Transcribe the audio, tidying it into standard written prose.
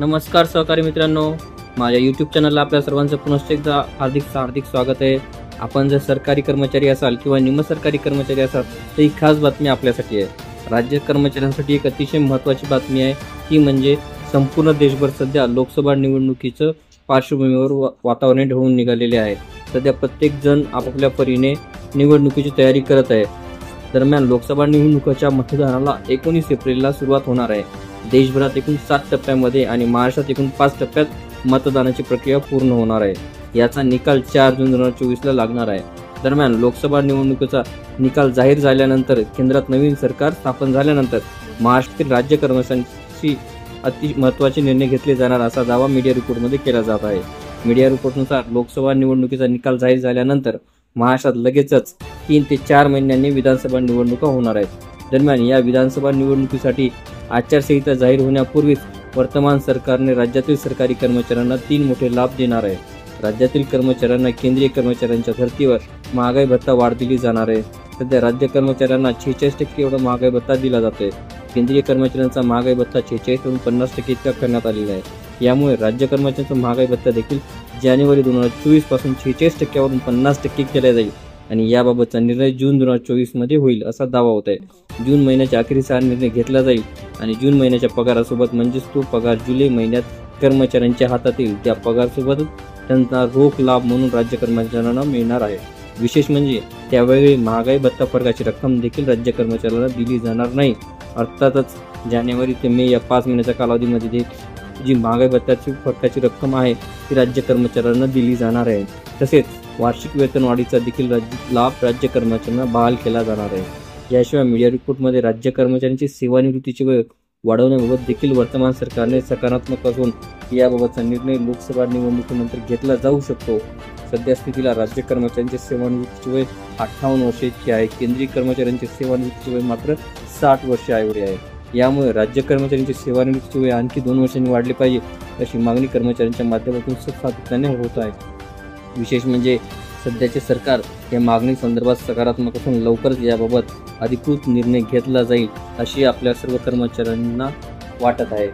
नमस्कार सहकारी मित्रांनो, माझ्या यूट्यूब चॅनलला आपल्या सर्वांचं पुनश्च एकदा हार्दिक स्वागत आहे। आपण जर सरकारी कर्मचारी असाल किंवा निम सरकारी कर्मचारी असाल तर ही खास बातमी आपल्यासाठी आहे। राज्य कर्मचाऱ्यांसाठी एक अतिशय महत्त्वाची बातमी आहे, ती म्हणजे संपूर्ण देशभर सध्या लोकसभा निवडणुकीचं पार्श्वभूमीवर वातावरण ढवळून निघालेले आहे। सध्या प्रत्येक जण आपापल्या परीने निवडणुकीची तयारी करत आहे। दरम्यान लोकसभा निवडणुकीच्या मतदानाला 19 एप्रिलला सुरुवात होणार आहे। देशभरात एकूण 7 टप्प्यांमध्ये आणि महाराष्ट्रात एकूण 5 टप्प्यात मतदानाची प्रक्रिया पूर्ण होणार आहे। याचा निकाल 4 जून 2024 ला लागणार आहे। दरम्यान लोकसभा निवडणुकीचा निकाल जाहीर झाल्यानंतर केंद्रात नवीन सरकार स्थापन झाल्यानंतर महाराष्ट्रातील राज्य कर्मचाऱ्यांची अति महत्त्वाचे निर्णय घेतले जाणार असा दावा मीडिया रिपोर्टमध्ये केला जात आहे। मीडिया रिपोर्टनुसार लोकसभा निवडणुकीचा निकाल जाहीर झाल्यानंतर महाराष्ट्रात लगेचच 3 ते 4 महिन्यांनी विधानसभा निवडणुका होणार आहेत। दरम्यान या विधानसभा निवडणुकीसाठी आचारसंहिता जाहीर होण्यापूर्वीच वर्तमान सरकारने राज्यातील सरकारी कर्मचाऱ्यांना 3 मोठे लाभ देणार आहे। राज्यातील कर्मचाऱ्यांना केंद्रीय कर्मचाऱ्यांच्या धर्तीवर महागाई भत्ता वाढ दिली जाणार आहे। सध्या राज्य कर्मचाऱ्यांना 46% एवढा महागाई भत्ता दिला जातोय। केंद्रीय कर्मचाऱ्यांचा महागाई भत्ता 46 वरून 50% इतका करण्यात आलेला आहे। यामुळे राज्य कर्मचाऱ्यांचा महागाई भत्ता देखील जानेवारी 2024 पासून 46% वरून 50% केला जाईल आणि याबाबतचा निर्णय जून 2024 मध्ये होईल असा दावा होत आहे। जून महिन्याच्या अखेरीस हा निर्णय घेतला जाईल आणि जून महिन्याच्या पगारासोबत म्हणजेच तो पगार जुलै महिन्यात कर्मचाऱ्यांच्या हातात येईल। त्या पगारासोबत त्यांना रोख लाभ म्हणून राज्य कर्मचाऱ्यांना मिळणार आहे। विशेष म्हणजे त्यावेळी महागाई भत्ता फरकाची रक्कम देखील राज्य कर्मचाऱ्यांना दिली जाणार नाही। अर्थातच जानेवारी ते मे या 5 महिन्याच्या कालावधीमध्ये जी महागाई भत्त्याची फरकाची रक्कम आहे ती राज्य कर्मचाऱ्यांना दिली जाणार आहे। तसेच वार्षिक वेतनवाढीचा देखील लाभ राज्य कर्मचाऱ्यांना बहाल केला जाणार आहे। याशिवाय मीडिया रिपोर्टमध्ये राज्य कर्मचाऱ्यांची सेवानिवृत्तीची वेळ वाढवण्याबाबत देखील वर्तमान सरकारने सकारात्मक असून याबाबतचा निर्णय लोकसभा निवडणुकीनंतर घेतला जाऊ शकतो। सध्या स्थितीला राज्य कर्मचाऱ्यांची सेवानिवृत्तीची वय 58 वर्षे इतकी आहे। केंद्रीय कर्मचाऱ्यांची सेवानिवृत्तीची वय मात्र 60 वर्षे एवढी आहे। यामुळे राज्य कर्मचाऱ्यांची सेवानिवृत्तीची वय आणखी 2 वर्षांनी वाढली पाहिजे अशी मागणी कर्मचाऱ्यांच्या माध्यमातून सातत्याने होत आहे। विशेष म्हणजे सध्याचे सरकार या मागणी संदर्भात सकारात्मक असून लवकरच याबाबत अधिकृत निर्णय घेतला जाईल अशी आपल्या सर्व कर्मचाऱ्यांना वाटत आहे।